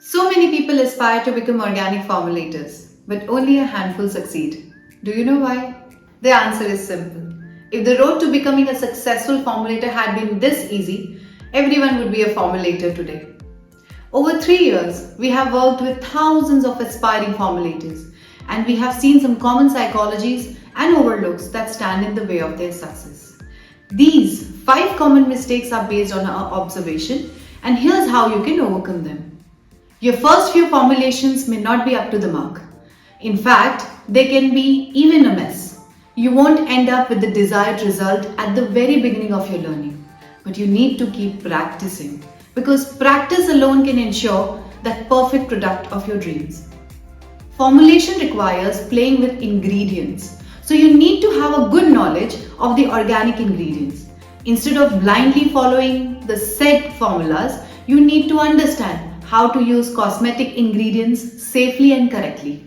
So many people aspire to become organic formulators, but only a handful succeed. Do you know why? The answer is simple. If the road to becoming a successful formulator had been this easy, everyone would be a formulator today. Over 3 years, we have worked with thousands of aspiring formulators, and we have seen some common psychologies and overlooks that stand in the way of their success. These 5 common mistakes are based on our observation, and here's how you can overcome them. Your first few formulations may not be up to the mark. In fact, they can be even a mess. You won't end up with the desired result at the very beginning of your learning. But you need to keep practicing because practice alone can ensure that perfect product of your dreams. Formulation requires playing with ingredients. So you need to have a good knowledge of the organic ingredients. Instead of blindly following the said formulas, you need to understand how to use cosmetic ingredients safely and correctly.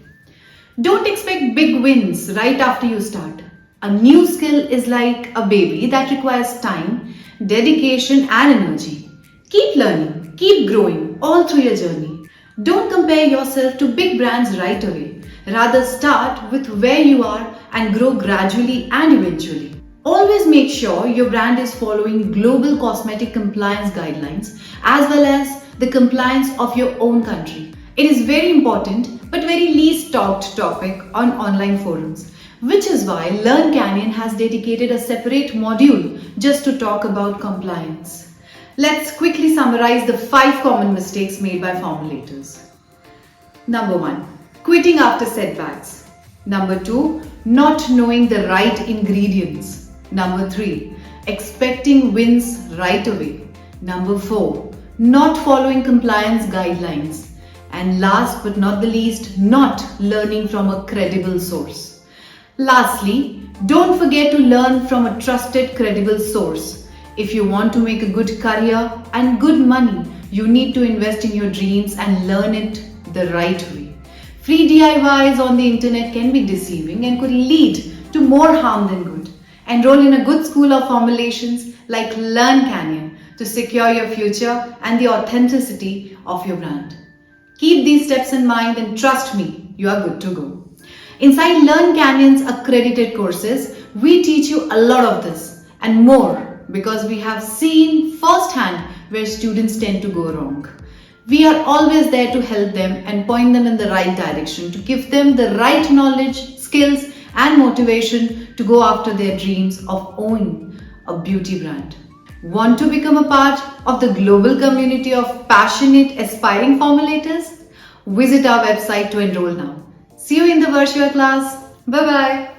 Don't expect big wins right after you start. A new skill is like a baby that requires time, dedication and energy. Keep learning, keep growing all through your journey. Don't compare yourself to big brands right away. Rather start with where you are and grow gradually and eventually. Always make sure your brand is following global cosmetic compliance guidelines as well as the compliance of your own country. It is very important but very least talked topic on online forums, which is why Learn Canyon has dedicated a separate module just to talk about compliance. Let's quickly summarize the 5 common mistakes made by formulators. Number 1. Quitting after setbacks. Number 2. Not knowing the right ingredients. Number 3. Expecting wins right away. Number 4. Not following compliance guidelines. And last but not the least, not learning from a credible source. Lastly, don't forget to learn from a trusted, credible source. If you want to make a good career and good money, you need to invest in your dreams and learn it the right way. Free DIYs on the internet can be deceiving and could lead to more harm than good. Enroll in a good school of formulations like Learn Canyon to secure your future and the authenticity of your brand. Keep these steps in mind and trust me, you are good to go. Inside Learn Canyon's accredited courses, we teach you a lot of this and more because we have seen firsthand where students tend to go wrong. We are always there to help them and point them in the right direction, to give them the right knowledge, skills and motivation to go after their dreams of owning a beauty brand. Want to become a part of the global community of passionate, aspiring formulators? Visit our website to enroll now. See you in the virtual class. Bye-bye.